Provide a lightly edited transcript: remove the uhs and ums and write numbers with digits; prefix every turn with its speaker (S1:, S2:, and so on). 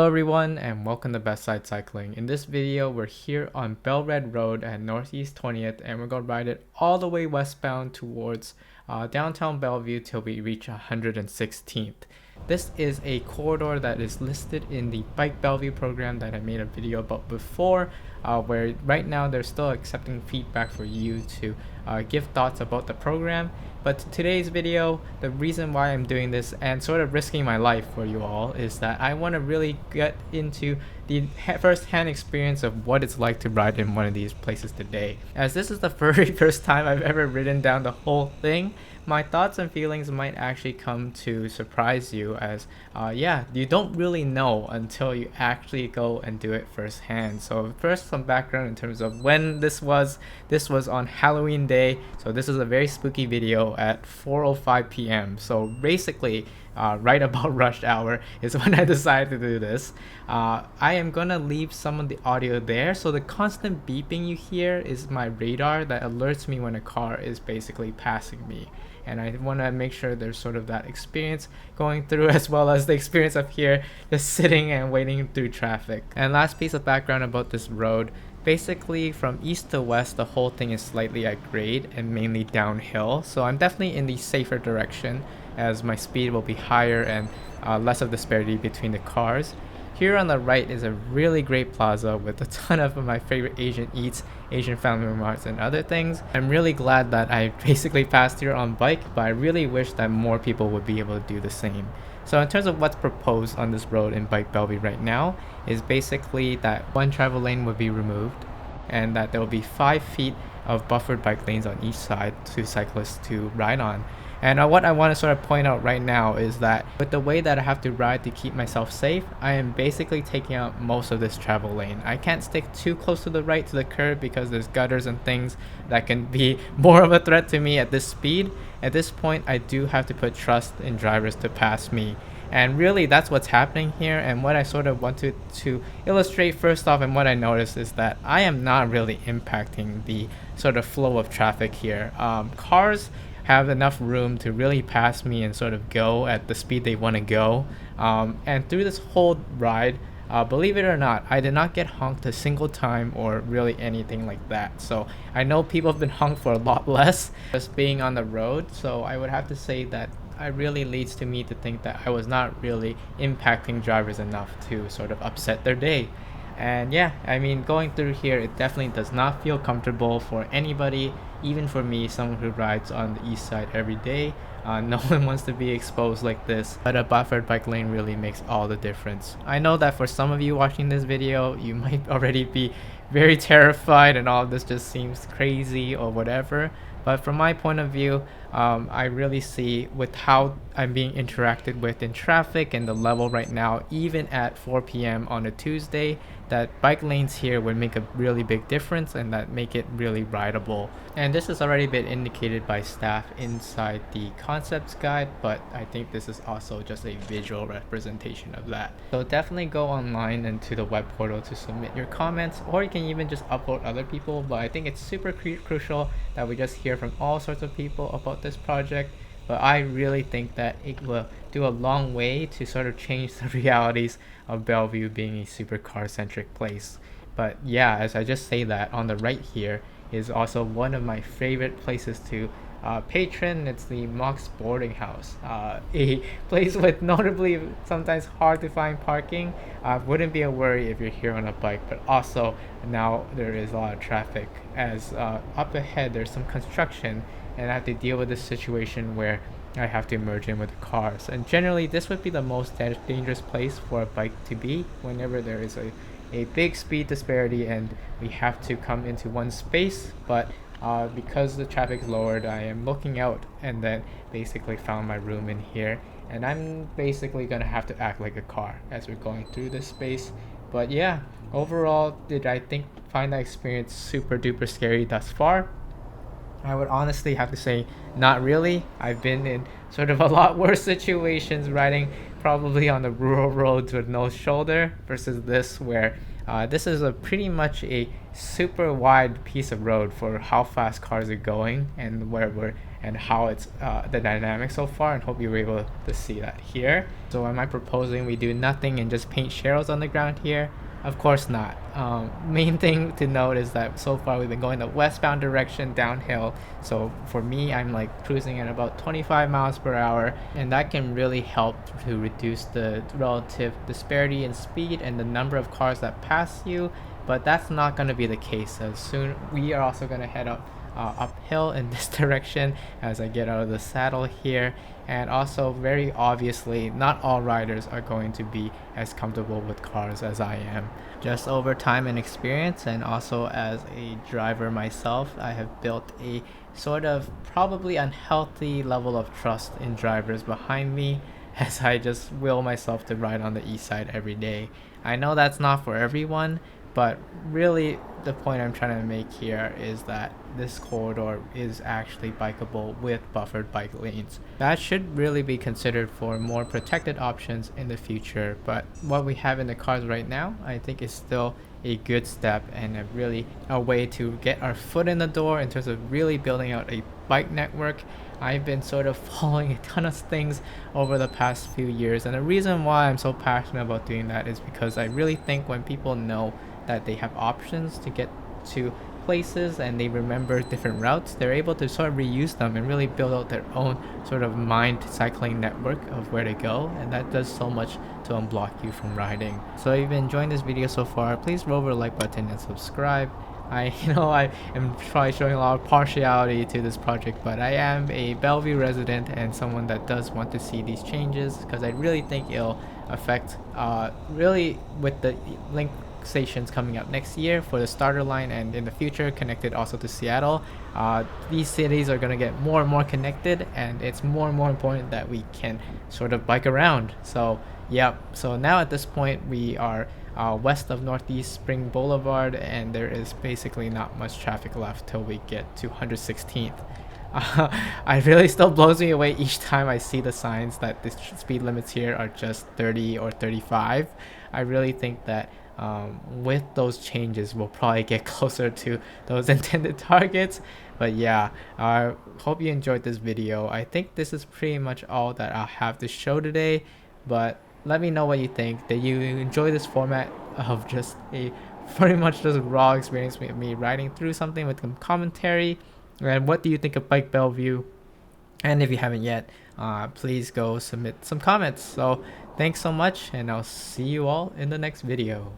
S1: everyone and welcome to Best Side Cycling. In this video, we're here on Bel-Red Road at Northeast 20th and we're going to ride it all the way westbound towards downtown Bellevue till we reach 116th. This is a corridor that is listed in the Bike Bellevue program that I made a video about before, where right now they're still accepting feedback for you to give thoughts about the program. But today's video, the reason why I'm doing this and sort of risking my life for you all is that I want to really get into the first-hand experience of what it's like to ride in one of these places today. As this is the very first time I've ever ridden down the whole thing, my thoughts and feelings might actually come to surprise you as you don't really know until you actually go and do it firsthand. So first, some background in terms of when this was. This was on Halloween day, so this is a very spooky video at 4:05 p.m. So basically right about rush hour is when I decided to do this. I am gonna leave some of the audio there, so the constant beeping you hear is my radar that alerts me when a car is basically passing me, and I want to make sure there's sort of that experience going through as well as the experience of here just sitting and waiting through traffic. And last piece of background about this road, basically from east to west the whole thing is slightly at grade and mainly downhill, so I'm definitely in the safer direction as my speed will be higher and less of disparity between the cars. Here on the right is a really great plaza with a ton of my favorite Asian eats, Asian family marts and other things. I'm really glad that I basically passed here on bike, but I really wish that more people would be able to do the same. So in terms of what's proposed on this road in Bike Bellevue right now is basically that one travel lane would be removed and that there will be 5 feet of buffered bike lanes on each side to cyclists to ride on. And what I want to sort of point out right now is that with the way that I have to ride to keep myself safe, I am basically taking out most of this travel lane. I can't stick too close to the right to the curb because there's gutters and things that can be more of a threat to me at this speed. At this point, I do have to put trust in drivers to pass me. And really, that's what's happening here. And what I sort of wanted to illustrate first off and what I noticed is that I am not really impacting the sort of flow of traffic here. Cars have enough room to really pass me and sort of go at the speed they want to go. And through this whole ride, believe it or not, I did not get honked a single time or really anything like that. So I know people have been honked for a lot less just being on the road. So I would have to say that it really leads to me to think that I was not really impacting drivers enough to sort of upset their day. And yeah, I mean, going through here, it definitely does not feel comfortable for anybody, even for me, someone who rides on the east side every day. No one wants to be exposed like this, but a buffered bike lane really makes all the difference. I know that for some of you watching this video, you might already be very terrified and all of this just seems crazy or whatever. But from my point of view, I really see with how I'm being interacted with in traffic and the level right now, even at 4 p.m. on a Tuesday, that bike lanes here would make a really big difference and that make it really rideable. And this has already been indicated by staff inside the concepts guide, but I think this is also just a visual representation of that. So definitely go online and to the web portal to submit your comments, or you can even just upload other people. But I think it's super crucial that we just hear from all sorts of people about this project. But I really think that it will do a long way to sort of change the realities of Bellevue being a super car-centric place. But yeah, as I just say that, on the right here is also one of my favorite places to patron. It's the Mox Boarding House, a place with notably sometimes hard to find parking. Wouldn't be a worry if you're here on a bike, but also now there is a lot of traffic as up ahead there's some construction and I have to deal with this situation where I have to merge in with the cars. And generally this would be the most dangerous place for a bike to be whenever there is a big speed disparity and we have to come into one space. But because the traffic is lowered, I am looking out and then basically found my room in here, and I'm basically gonna have to act like a car as we're going through this space. But yeah, overall, did I find that experience super duper scary thus far? I would honestly have to say not really. I've been in sort of a lot worse situations riding probably on the rural roads with no shoulder versus this where This is a pretty much a super wide piece of road for how fast cars are going and where we're and how it's the dynamics so far, and hope you were able to see that here. So am I proposing we do nothing and just paint sharrows on the ground here? Of course not. Main thing to note is that so far we've been going the westbound direction downhill. So for me, I'm like cruising at about 25 miles per hour, and that can really help to reduce the relative disparity in speed and the number of cars that pass you. But that's not going to be the case. As soon we are also going to head uphill in this direction as I get out of the saddle here. And also, very obviously, not all riders are going to be as comfortable with cars as I am. Just over time and experience, and also as a driver myself, I have built a sort of probably unhealthy level of trust in drivers behind me as I just will myself to ride on the east side every day. I know that's not for everyone, but really, the point I'm trying to make here is that this corridor is actually bikeable with buffered bike lanes. That should really be considered for more protected options in the future, but what we have in the cars right now, I think is still a good step and a way to get our foot in the door in terms of really building out a bike network. I've been sort of following a ton of things over the past few years, and the reason why I'm so passionate about doing that is because I really think when people know that they have options to get to places and they remember different routes, they're able to sort of reuse them and really build out their own sort of mind cycling network of where to go, and that does so much to unblock you from riding. So if you've been enjoying this video so far, please roll over the like button and subscribe. I am probably showing a lot of partiality to this project, but I am a Bellevue resident and someone that does want to see these changes because I really think it'll affect really with the link stations coming up next year for the starter line, and in the future connected also to Seattle. These cities are going to get more and more connected, and it's more and more important that we can sort of bike around. So so now at this point we are west of Northeast Spring Boulevard, and there is basically not much traffic left till we get to 116th. It really still blows me away each time I see the signs that the speed limits here are just 30 or 35. I really think that with those changes we'll probably get closer to those intended targets. But yeah, I hope you enjoyed this video. I think this is pretty much all that I'll have to show today, but let me know what you think. Did you enjoy this format of just a pretty much just raw experience with me riding through something with some commentary? And what do you think of Bike Bellevue? And if you haven't yet, please go submit some comments. So thanks so much, and I'll see you all in the next video.